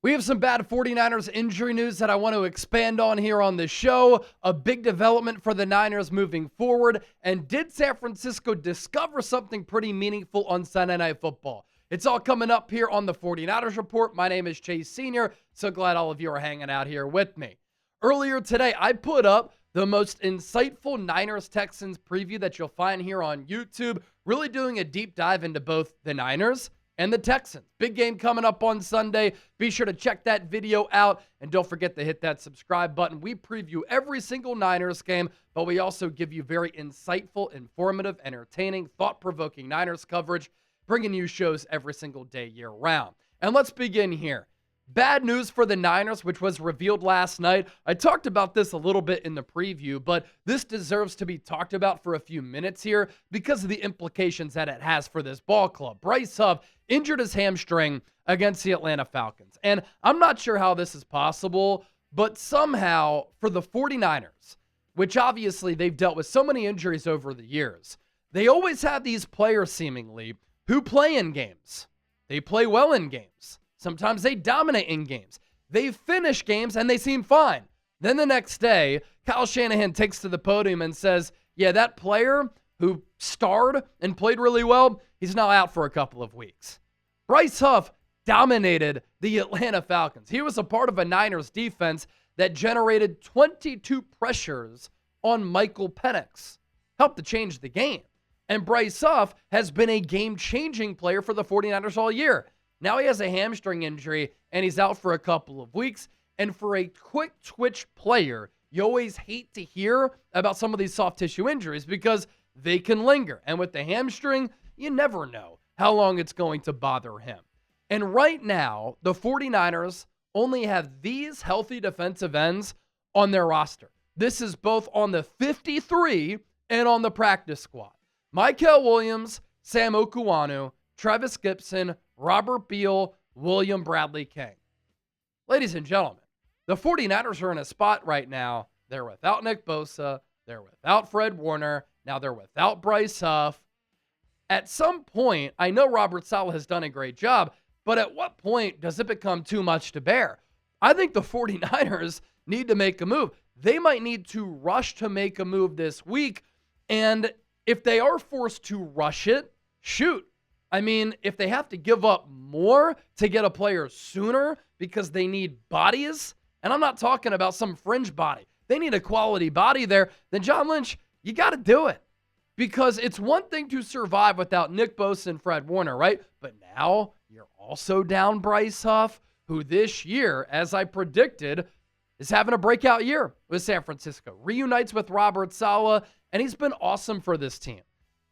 We have some bad 49ers injury news that I want to expand on here on the show. A big development for the Niners moving forward. And did San Francisco discover something pretty meaningful on Sunday Night Football? It's all coming up here on the 49ers Report. My name is Chase Sr. So glad all of you are hanging out here with me. Earlier today, I put up the most insightful Niners-Texans preview that you'll find here on YouTube, really doing a deep dive into both the Niners and the Texans. Big game coming up on Sunday. Be sure to check that video out, and don't forget to hit that subscribe button. We preview every single Niners game, but we also give you very insightful, informative, entertaining, thought-provoking Niners coverage, bringing you shows every single day year-round. And let's begin here. Bad news for the Niners, which was revealed last night. I talked about this a little bit in the preview, but this deserves to be talked about for a few minutes here because of the implications that it has for this ball club. Bryce Huff injured his hamstring against the Atlanta Falcons. And I'm not sure how this is possible, but somehow for the 49ers, which obviously they've dealt with so many injuries over the years, they always have these players seemingly who play in games. They play well in games. Sometimes they dominate in games. They finish games and they seem fine. Then the next day, Kyle Shanahan takes to the podium and says, yeah, that player who starred and played really well, he's now out for a couple of weeks. Bryce Huff dominated the Atlanta Falcons. He was a part of a Niners defense that generated 22 pressures on Michael Penix. Helped to change the game. And Bryce Huff has been a game-changing player for the 49ers all year. Now he has a hamstring injury, and he's out for a couple of weeks. And for a quick-twitch player, you always hate to hear about some of these soft tissue injuries because they can linger. And with the hamstring, you never know how long it's going to bother him. And right now, the 49ers only have these healthy defensive ends on their roster. This is both on the 53 and on the practice squad. Mykel Williams, Sam Okuanu, Travis Gibson, Robert Beal, William Bradley King. Ladies and gentlemen, the 49ers are in a spot right now. They're without Nick Bosa. They're without Fred Warner. Now they're without Bryce Huff. At some point, I know Robert Saleh has done a great job, but at what point does it become too much to bear? I think the 49ers need to make a move. They might need to rush to make a move this week, and if they are forced to rush it, shoot. I mean, if they have to give up more to get a player sooner because they need bodies, and I'm not talking about some fringe body. They need a quality body there. Then John Lynch, you got to do it. Because it's one thing to survive without Nick Bosa and Fred Warner, right? But now you're also down Bryce Huff, who this year, as I predicted, is having a breakout year with San Francisco. Reunites with Robert Saleh, and he's been awesome for this team.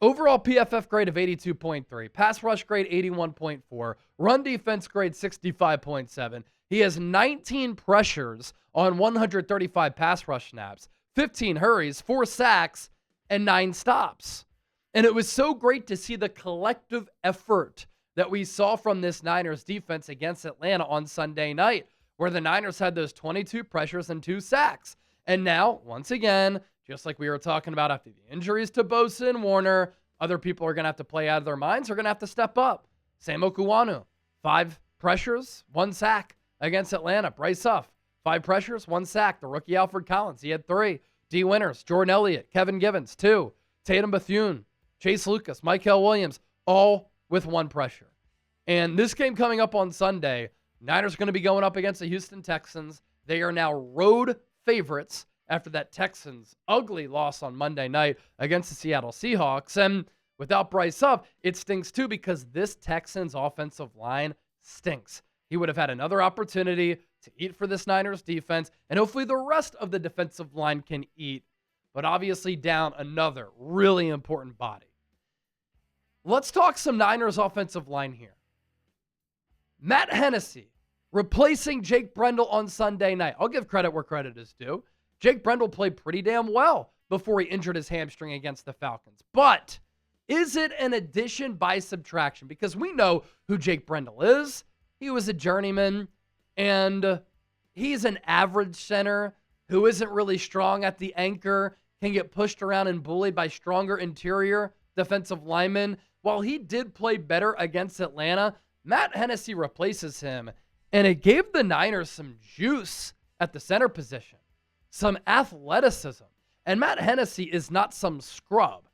Overall PFF grade of 82.3, pass rush grade 81.4, run defense grade 65.7. He has 19 pressures on 135 pass rush snaps, 15 hurries, 4 sacks, and 9 stops. And it was so great to see the collective effort that we saw from this Niners defense against Atlanta on Sunday night, where the Niners had those 22 pressures and 2 sacks. And now, once again, just like we were talking about after the injuries to Bosa and Warner, other people are going to have to play out of their minds. They're going to have to step up. Sam Okuanu, 5 pressures, 1 sack against Atlanta. Bryce Huff, 5 pressures, 1 sack. The rookie Alfred Collins, he had 3. D. Winters, Jordan Elliott, Kevin Givens, 2. Tatum Bethune, Chase Lucas, Mykel Williams, all with 1 pressure. And this game coming up on Sunday, Niners are going to be going up against the Houston Texans. They are now road favorites after that Texans' ugly loss on Monday night against the Seattle Seahawks. And without Bryce Huff, it stinks too because this Texans offensive line stinks. He would have had another opportunity to eat for this Niners defense, and hopefully the rest of the defensive line can eat, but obviously down another really important body. Let's talk some Niners offensive line here. Matt Hennessy replacing Jake Brendel on Sunday night. I'll give credit where credit is due. Jake Brendel played pretty damn well before he injured his hamstring against the Falcons. But is it an addition by subtraction? Because we know who Jake Brendel is. He was a journeyman, and he's an average center who isn't really strong at the anchor, can get pushed around and bullied by stronger interior defensive linemen. While he did play better against Atlanta, Matt Hennessy replaces him, And it gave the Niners some juice at the center position, some athleticism. And Matt Hennessy is not some scrub.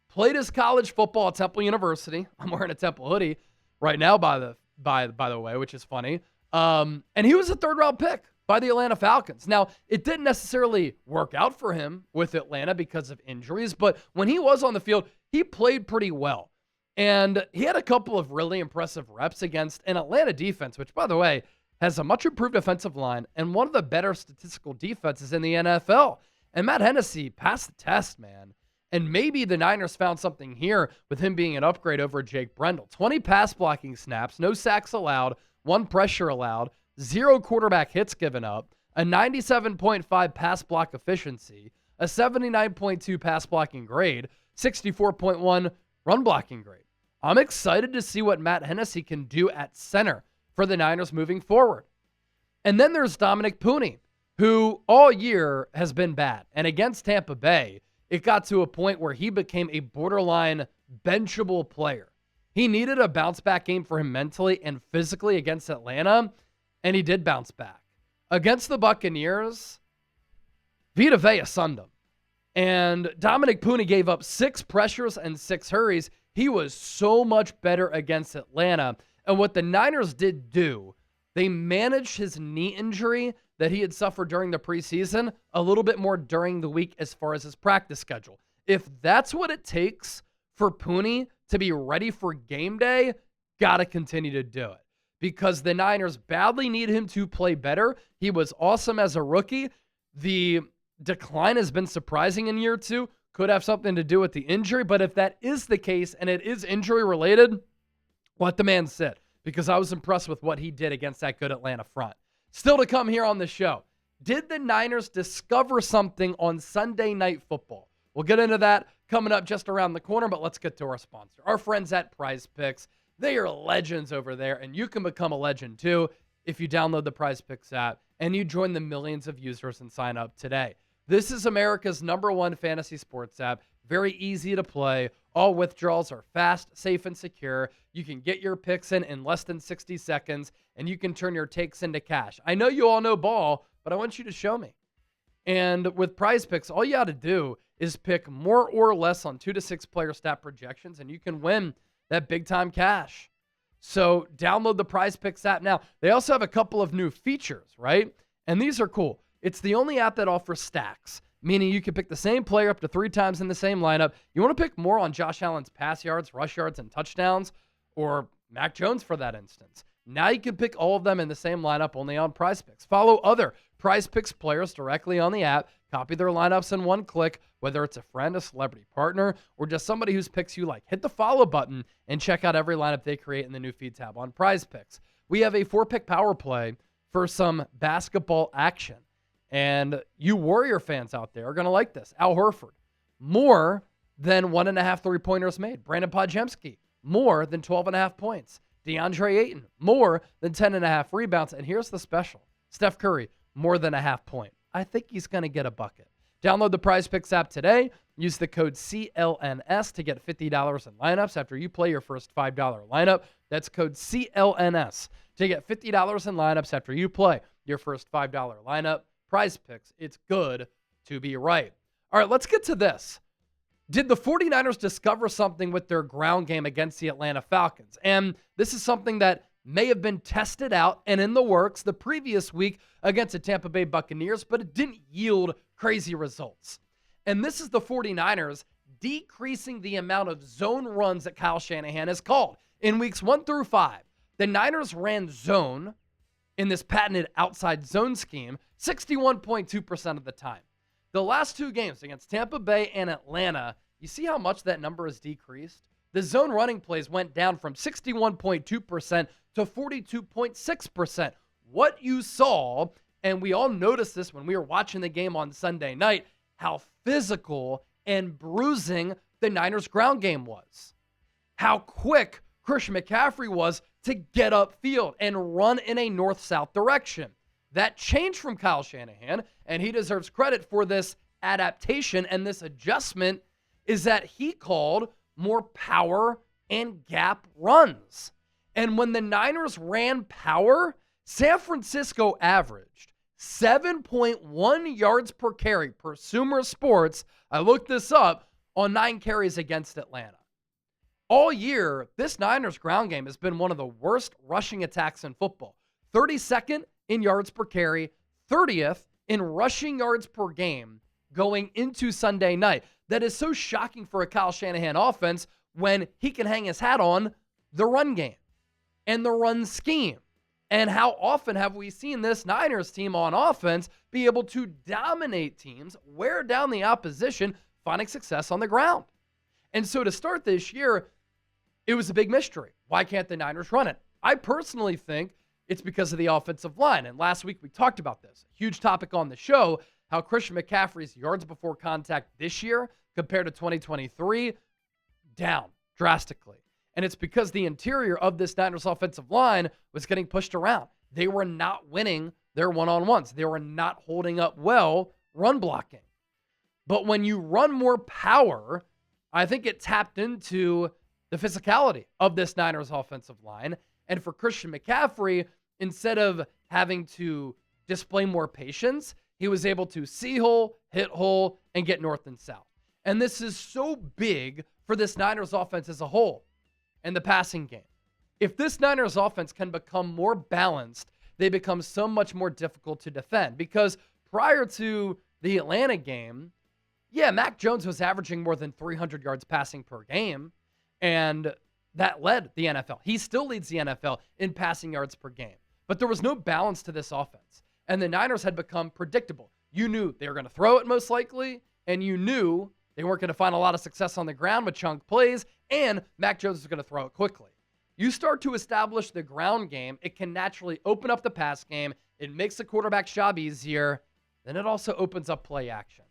Played his college football at Temple University. I'm wearing a Temple hoodie right now, by the way, which is funny. And he was a third-round pick by the Atlanta Falcons. Now, it didn't necessarily work out for him with Atlanta because of injuries, but when he was on the field, he played pretty well. And he had a couple of really impressive reps against an Atlanta defense, which, by the way, has a much improved offensive line and one of the better statistical defenses in the NFL. And Matt Hennessy passed the test, man. And maybe the Niners found something here with him being an upgrade over Jake Brendel. 20 pass blocking snaps, no sacks allowed, 1 pressure allowed, 0 quarterback hits given up, a 97.5 pass block efficiency, a 79.2 pass blocking grade, 64.1 run blocking grade. I'm excited to see what Matt Hennessy can do at center for the Niners moving forward. And then there's Dominic Pooney, who all year has been bad. And against Tampa Bay, it got to a point where he became a borderline benchable player. He needed a bounce-back game for him mentally and physically against Atlanta, and he did bounce back. Against the Buccaneers, Vita Vea sunned him. And Dominic Pooney gave up 6 pressures and 6 hurries. He was so much better against Atlanta. And what the Niners did do, they managed his knee injury that he had suffered during the preseason a little bit more during the week as far as his practice schedule. If that's what it takes for Pooney to be ready for game day, got to continue to do it because the Niners badly need him to play better. He was awesome as a rookie. The decline has been surprising in year 2. Could have something to do with the injury, but if that is the case and it is injury related, let the man sit because I was impressed with what he did against that good Atlanta front. Still to come here on the show. Did the Niners discover something on Sunday Night Football? We'll get into that coming up just around the corner, but let's get to our sponsor. Our friends at PrizePicks. They are legends over there, and you can become a legend too if you download the PrizePicks app and you join the millions of users and sign up today. This is America's #1 fantasy sports app. Very easy to play. All withdrawals are fast, safe, and secure. You can get your picks in less than 60 seconds, and you can turn your takes into cash. I know you all know ball, but I want you to show me. And with PrizePicks, all you got to do is pick more or less on 2 to 6 player stat projections, and you can win that big-time cash. So download the PrizePicks app now. They also have a couple of new features, right? And these are cool. It's the only app that offers stacks, meaning you can pick the same player up to 3 times in the same lineup. You want to pick more on Josh Allen's pass yards, rush yards, and touchdowns, or Mac Jones for that instance. Now you can pick all of them in the same lineup only on PrizePicks. Follow other PrizePicks players directly on the app. Copy their lineups in one click, whether it's a friend, a celebrity partner, or just somebody whose picks you like. Hit the follow button and check out every lineup they create in the new feed tab on PrizePicks. We have a 4-pick power play for some basketball action. And you Warrior fans out there are going to like this. Al Horford, more than 1.5 3-pointers made. Brandon Podjemski, more than 12.5 points. DeAndre Ayton, more than 10.5 rebounds. And here's the special. Steph Curry, more than a half point. I think he's going to get a bucket. Download the PrizePicks app today. Use the code CLNS to get $50 in lineups after you play your first $5 lineup. That's code CLNS to get $50 in lineups after you play your first $5 lineup. PrizePicks, it's good to be right. All right, let's get to this. Did the 49ers discover something with their ground game against the Atlanta Falcons? And this is something that may have been tested out and in the works the previous week against the Tampa Bay Buccaneers, but it didn't yield crazy results. And this is the 49ers decreasing the amount of zone runs that Kyle Shanahan has called. In weeks 1 through 5, the Niners ran zone in this patented outside zone scheme 61.2% of the time. The last 2 games against Tampa Bay and Atlanta, you see how much that number has decreased? The zone running plays went down from 61.2% to 42.6%. What you saw, and we all noticed this when we were watching the game on Sunday night, how physical and bruising the Niners' ground game was. How quick Christian McCaffrey was to get upfield and run in a north-south direction. That changed from Kyle Shanahan, and he deserves credit for this adaptation and this adjustment, is that he called more power and gap runs. And when the Niners ran power, San Francisco averaged 7.1 yards per carry per Sumer Sports. I looked this up on 9 carries against Atlanta. All year, this Niners ground game has been one of the worst rushing attacks in football. 32nd in yards per carry, 30th in rushing yards per game going into Sunday night. That is so shocking for a Kyle Shanahan offense when he can hang his hat on the run game and the run scheme. And how often have we seen this Niners team on offense be able to dominate teams, wear down the opposition, finding success on the ground? And so to start this year, it was a big mystery. Why can't the Niners run it? I personally think it's because of the offensive line. And last week we talked about this. A huge topic on the show, how Christian McCaffrey's yards before contact this year compared to 2023, down drastically. And it's because the interior of this Niners offensive line was getting pushed around. They were not winning their one-on-ones. They were not holding up well run blocking. But when you run more power, I think it tapped into the physicality of this Niners offensive line. And for Christian McCaffrey, instead of having to display more patience, he was able to see hole, hit hole, and get north and south. And this is so big for this Niners offense as a whole and the passing game. If this Niners offense can become more balanced, they become so much more difficult to defend. Because prior to the Atlanta game, yeah, Mac Jones was averaging more than 300 yards passing per game, and that led the NFL. He still leads the NFL in passing yards per game. But there was no balance to this offense, and the Niners had become predictable. You knew they were going to throw it most likely, and you knew they weren't going to find a lot of success on the ground with chunk plays, and Mac Jones was going to throw it quickly. You start to establish the ground game, it can naturally open up the pass game. It makes the quarterback's job easier. Then it also opens up play action.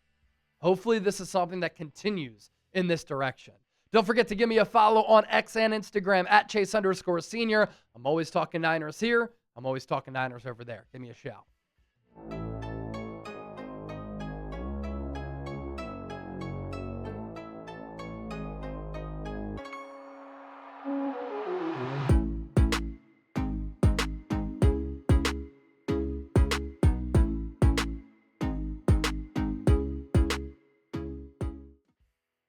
Hopefully this is something that continues in this direction. Don't forget to give me a follow on X and Instagram at Chase_Senior. I'm always talking Niners here. I'm always talking Niners over there. Give me a shout.